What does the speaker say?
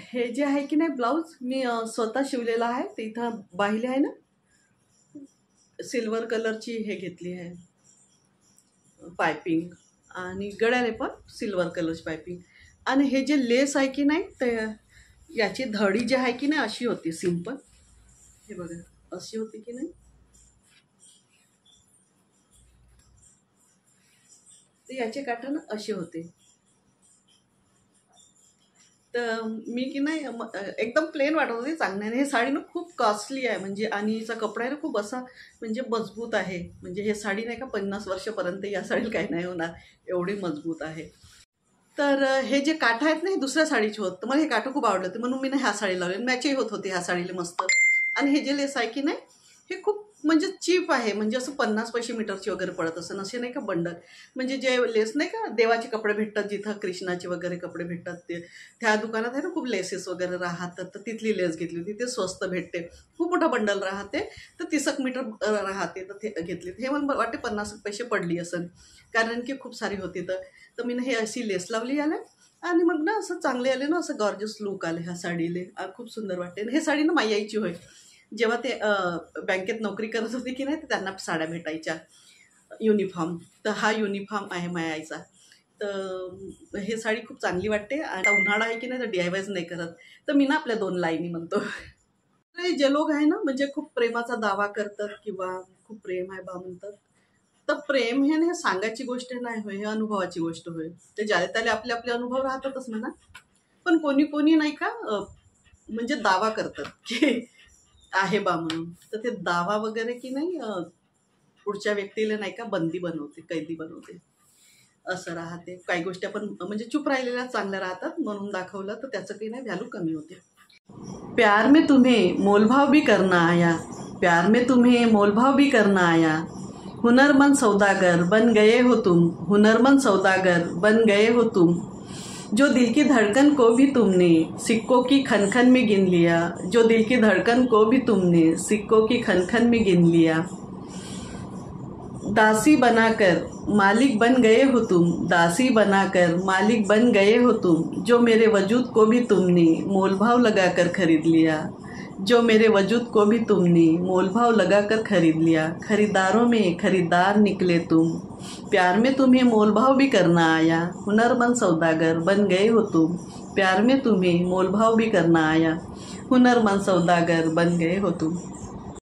हे जे आहे की नाही ब्लाऊज मी स्वतः शिवलेला आहे. ते इथं बाहिले आहे ना, सिल्वर कलरची हे घेतली आहे पायपिंग, आणि गळ्याने पण सिल्वर कलरची पायपिंग. आणि हे जे लेस आहे की नाही ते याची धडी जी आहे की नाही अशी होती सिंपल. हे बघा अशी होती की नाही, तर याचे काठानं असे होते. तर मी की नाही एकदम प्लेन वाटत होती चांगल्याने. हे साडी ना खूप कॉस्टली आहे म्हणजे, आणि हिचा कपडा आहे ना खूप असा म्हणजे मजबूत आहे. म्हणजे हे साडी नाही का 50 वर्षापर्यंत या साडीला काही नाही होणार, एवढी मजबूत आहे. तर हे जे काठ आहेत ना हे दुसऱ्या साडीचे होत, तर मला हे काठ खूप आवडले होते म्हणून मी ना ह्या साडी लावली. मॅचही होत होती ह्या साडीला मस्त. आणि हे जे लेस आहे की नाही हे खूप म्हणजे चीप आहे. म्हणजे असं 50 पैसे मीटरची वगैरे पडत असं नसे नाही का बंडल. म्हणजे जे लेस नाही का देवाचे कपडे भेटतात, जिथं कृष्णाचे वगैरे कपडे भेटतात ते त्या दुकानात आहे ना खूप लेसेस वगैरे राहतात. तर तिथली लेस घेतली होती, ते स्वस्त भेटते. खूप मोठा बंडल राहते, तर 30 मीटर राहते. तर ते घेतली. हे मला वाटते 50 पैसे पडली असं, कारण की खूप सारी होती. तर मी हे अशी लेस लावली आले, आणि मग ना असं चांगले आले ना, असं गॉर्जस लुक आले ह्या साडीले. खूप सुंदर वाटते. हे साडी ना माई आईची होय. जेव्हा ते बँकेत नोकरी करत होते की नाही, तर त्यांना साड्या भेटायच्या युनिफॉर्म. तर हा युनिफॉर्म आहे माई आईचा. तर हे साडी खूप चांगली वाटते. आता उन्हाळा आहे की नाही, तर DIYच नाही करत. तर मी ना आपल्या 2 लाईनी म्हणतो. जे लोक आहे ना म्हणजे खूप प्रेमाचा दावा करतात किंवा खूप प्रेम आहे बा म्हणतात, तर प्रेम हे सांगायची गोष्ट नाही होय, हे अनुभवाची गोष्ट होय. ते ज्याला त्याला आपले आपले अनुभव राहतातच म्हणा. पण कोणी कोणी नाही का म्हणजे दावा करतात की आहे बा म्हणून. तर ते दावा वगैरे की नाही पुढच्या व्यक्तीला नाही का बंदी बनवते, कैदी बनवते, असं राहते. काही गोष्टी आपण म्हणजे चूप राहिलेल्या चांगल्या राहतात, म्हणून दाखवलं तर त्याचं काही नाही व्हॅल्यू कमी होते. प्यार में तुम्हें मोलभाव भी करना आया, प्यार में तुम्हें मोलभाव भी करना आया, हुनरमंद सौदागर बन गए हो तुम, हुनरमंद सौदागर बन गए हो तुम, जो दिल की धड़कन को भी तुमने सिक्कों की खनखन में गिन लिया, जो दिल की धड़कन को भी तुमने सिक्कों की खनखन में गिन लिया, दासी बनाकर मालिक बन गए हो तुम, दासी बनाकर मालिक बन गए हो तुम, जो मेरे वजूद को भी तुमने मोलभाव लगाकर खरीद लिया, जो मेरे वजूद को भी तुमने मोलभाव लगाकर खरीद लिया, खरीदारों में खरीदार निकले तुम, प्यार में तुम्हें मोलभाव भी करना आया, हुनरमंद सौदागर बन गए हो तुम, प्यार में तुम्हें मोलभाव भी करना आया, हुनरमंद सौदागर बन गए हो तुम.